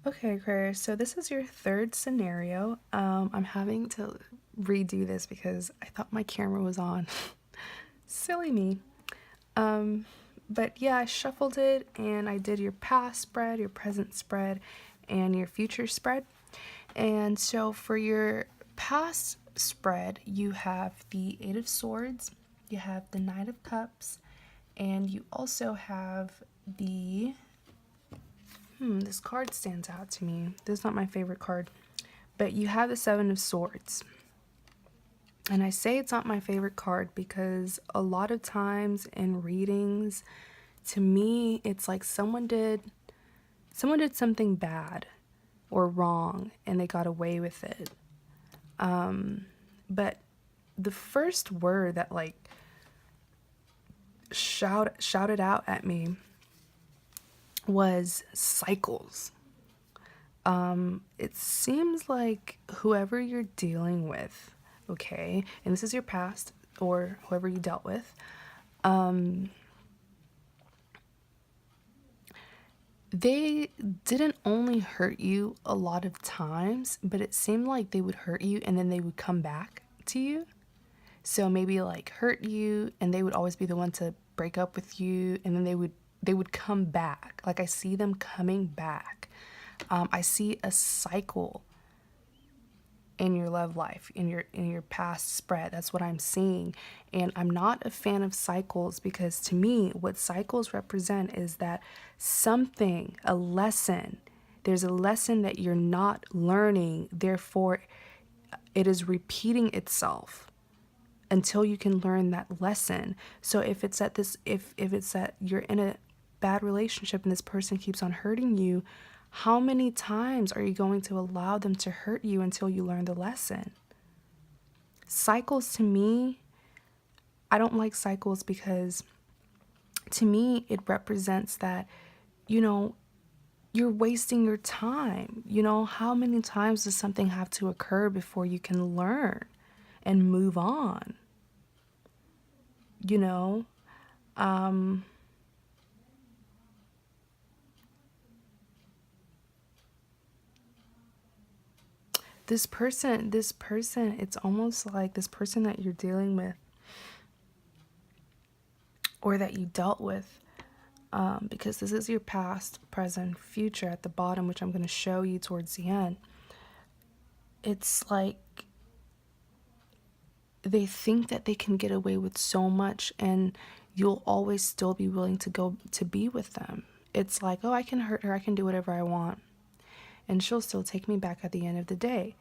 Okay, Aquarius, so this is your third scenario. I'm having to redo this because I thought my camera was on. Silly me. Um, but yeah, I shuffled it and I did your past spread, your present spread, and your future spread. And so for your past spread, you have the Eight of Swords, you have the Knight of Cups, and you also have the this card stands out to me. This is not my favorite card. But you have the Seven of Swords. And I say it's not my favorite card because a lot of times in readings, to me, it's like someone did something bad or wrong and they got away with it. But the first word that like shouted out at me was cycles. It seems like whoever you're dealing with, okay, and this is your past or whoever you dealt with, they didn't only hurt you a lot of times, but it seemed like they would hurt you and then they would come back to you. So maybe like hurt you and they would always be the one to break up with you, and then they would come back. Like I see them coming back. I see a cycle in your love life, in your past spread. That's what I'm seeing. And I'm not a fan of cycles because to me what cycles represent is that something, a lesson, there's a lesson that you're not learning, therefore it is repeating itself until you can learn that lesson. So if it's at this if it's that you're in a bad relationship and this person keeps on hurting you, how many times are you going to allow them to hurt you until you learn the lesson? Cycles, to me, I don't like cycles because to me it represents that, you know, you're wasting your time. You know, how many times does something have to occur before you can learn and move on? You know, this person, it's almost like this person that you're dealing with or that you dealt with, because this is your past, present, future at the bottom, which I'm going to show you towards the end. It's like they think that they can get away with so much and you'll always still be willing to go to be with them. It's like, oh, I can hurt her, I can do whatever I want, and she'll still take me back at the end of the day.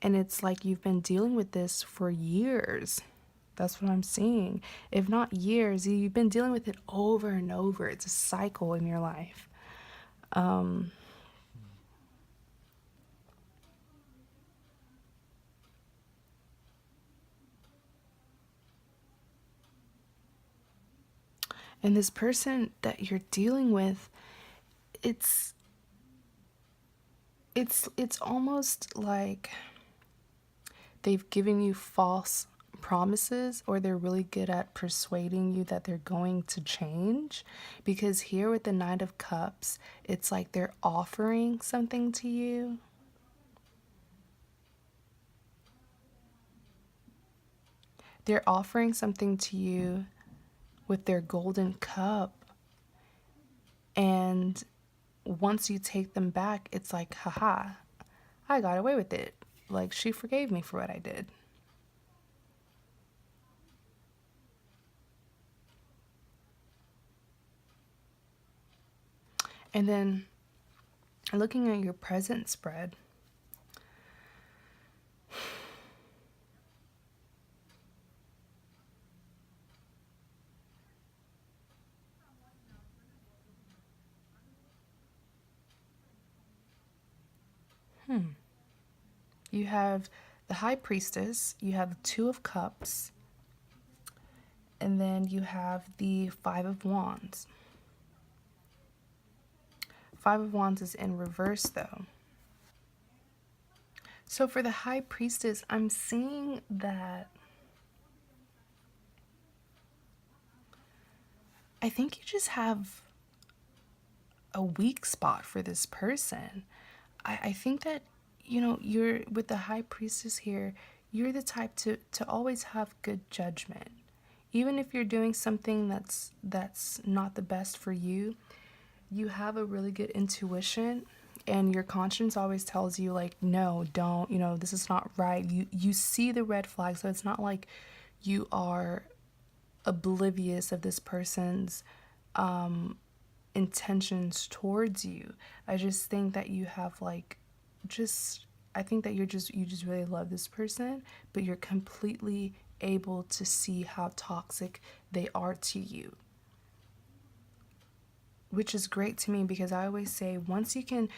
And it's like you've been dealing with this for years. That's what I'm seeing. If not years, you've been dealing with it over and over. It's a cycle in your life. And this person that you're dealing with, it's it's almost like they've given you false promises, or they're really good at persuading you that they're going to change. Because here with the Knight of Cups, it's like they're offering something to you. They're offering something to you with their golden cup. And once you take them back, it's like, haha, I got away with it. Like, she forgave me for what I did. And then looking at your present spread, you have the High Priestess, you have the Two of Cups, and then you have the Five of Wands. Five of Wands is in reverse though. So for the High Priestess, I'm seeing that I think you just have a weak spot for this person. I think that, you're with the high priestess here, you're the type to always have good judgment. Even if you're doing something that's not the best for you, you have a really good intuition, and your conscience always tells you like, no, don't, this is not right. You see the red flag, so it's not like you are oblivious of this person's intentions towards you. I just think that you have like I think that you just really love this person, but you're completely able to see how toxic they are to you, which is great to me, because I always say once you can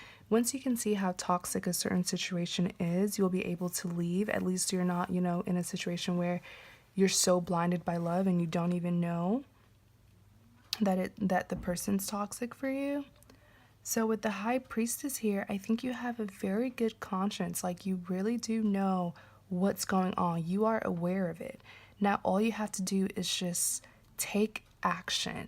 see how toxic a certain situation is, you'll be able to leave. At least you're not, in a situation where you're so blinded by love and you don't even know that the person's toxic for you. So with the high priestess here, I think you have a very good conscience. Like, you really do know what's going on. You are aware of it. Now all you have to do is just take action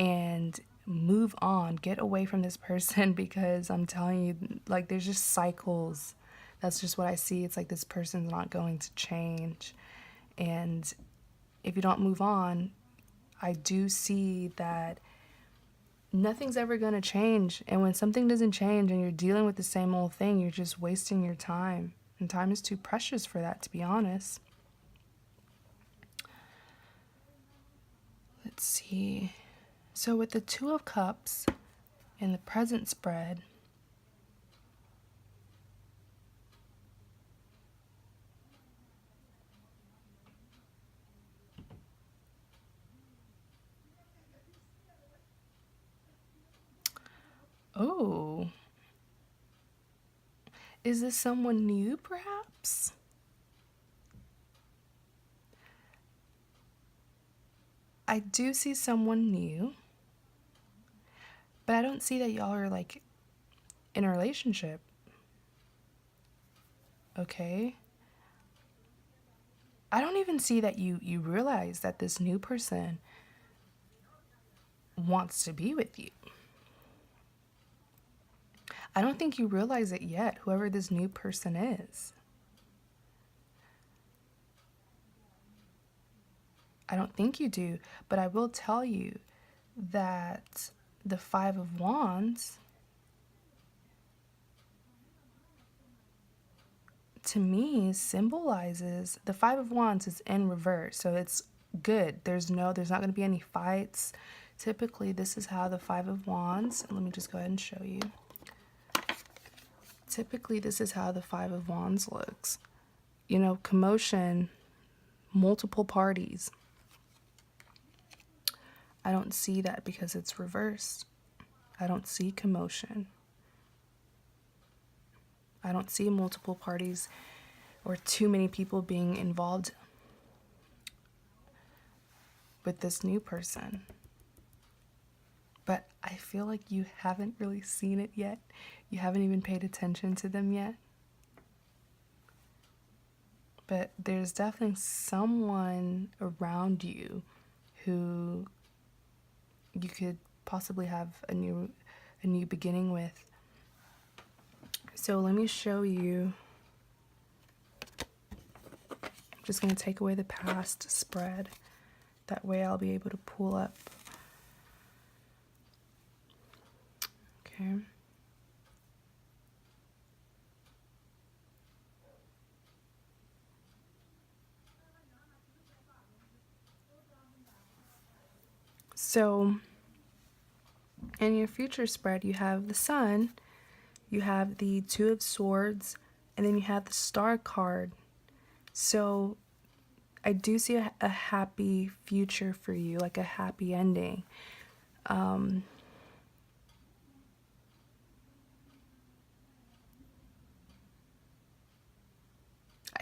and move on. Get away from this person, because I'm telling you, like, there's just cycles. That's just what I see. It's like this person's not going to change. And if you don't move on, I do see that nothing's ever going to change. And when something doesn't change and you're dealing with the same old thing, you're just wasting your time. And time is too precious for that, to be honest. Let's see. So with the Two of Cups and the present spread, oh, is this someone new perhaps? I do see someone new, but I don't see that y'all are like in a relationship. Okay. I don't even see that you realize that this new person wants to be with you. I don't think you realize it yet, whoever this new person is. I don't think you do, but I will tell you that the Five of Wands, to me, symbolizes, the Five of Wands is in reverse, so it's good. There's not going to be any fights. Typically, this is how the Five of Wands, let me just go ahead and show you. Typically, this is how the Five of Wands looks. Commotion, multiple parties. I don't see that because it's reversed. I don't see commotion. I don't see multiple parties or too many people being involved with this new person. But I feel like you haven't really seen it yet. You haven't even paid attention to them yet. But there's definitely someone around you who you could possibly have a new beginning with. So let me show you. I'm just going to take away the past spread. That way I'll be able to pull up. Okay. So in your future spread, you have the Sun, you have the Two of Swords, and then you have the Star card. So I do see a happy future for you, like a happy ending. I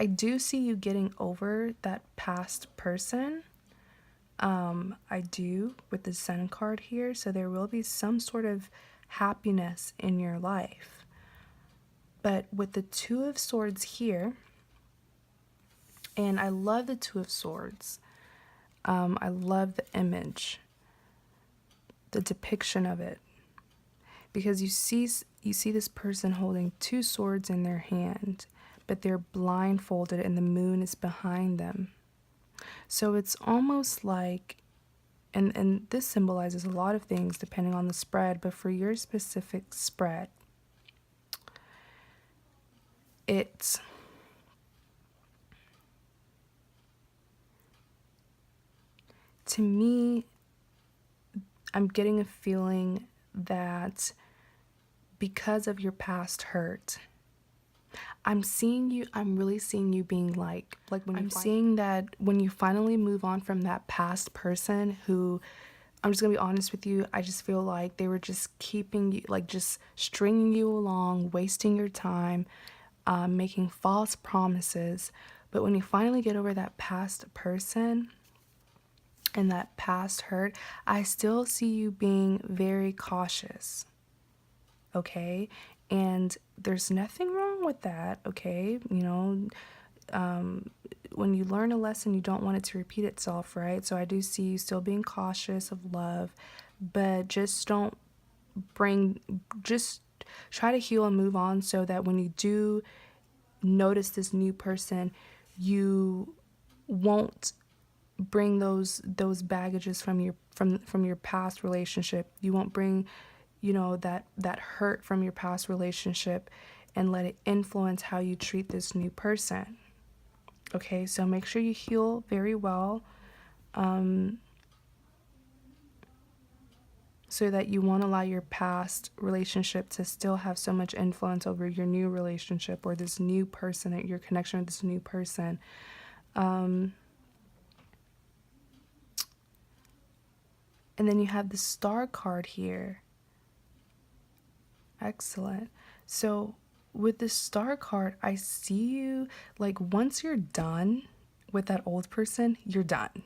do see you getting over that past person. I do, with the Sun card here, so there will be some sort of happiness in your life. But with the Two of Swords here, and I love the Two of Swords. I love the image, the depiction of it. because you see this person holding two swords in their hand, but they're blindfolded and the moon is behind them. So it's almost like, and this symbolizes a lot of things depending on the spread, but for your specific spread, it's to me, I'm getting a feeling that because of your past hurt, I'm really seeing you being like when I'm seeing that when you finally move on from that past person who, I'm just gonna be honest with you, I just feel like they were just keeping you, like just stringing you along, wasting your time, making false promises. But when you finally get over that past person and that past hurt, I still see you being very cautious, okay? And there's nothing wrong with that, okay? You know, when you learn a lesson, you don't want it to repeat itself, right? So I do see you still being cautious of love, but just don't just try to heal and move on so that when you do notice this new person, you won't bring those baggages from your past relationship. You won't bring, you know, that hurt from your past relationship and let it influence how you treat this new person. Okay, so make sure you heal very well, so that you won't allow your past relationship to still have so much influence over your new relationship or this new person, your connection with this new person. And then you have the star card here. Excellent. So with the star card, I see you like once you're done with that old person, you're done.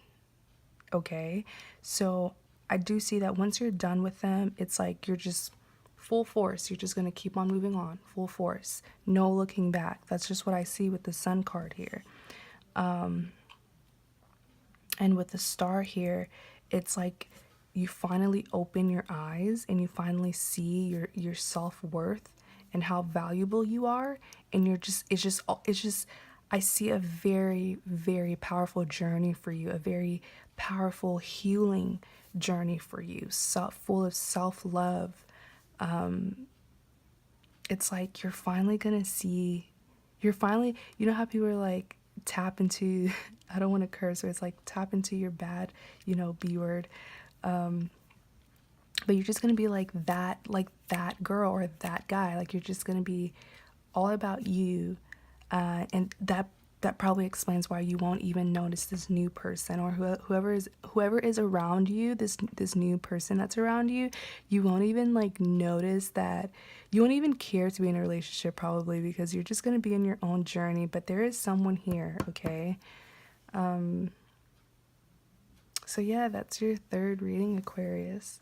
Okay? So I do see that once you're done with them, it's like you're just full force. You're just going to keep on moving on, full force. No looking back. That's just what I see with the sun card here. And with the star here, it's like you finally open your eyes and you finally see your self-worth and how valuable you are, and it's just I see a very, very powerful journey for you, a very powerful healing journey for you, full of self-love. It's like you're finally gonna see, you know how people are like, tap into, I don't want to curse, so it's like tap into your bad, you know, B word. But you're just gonna be like that girl or that guy. Like you're just gonna be all about you, and that probably explains why you won't even notice this new person or whoever is around you, this new person that's around you. You won't even like notice that. You won't even care to be in a relationship probably, because you're just going to be in your own journey. But there is someone here, okay? So yeah, that's your third reading, Aquarius.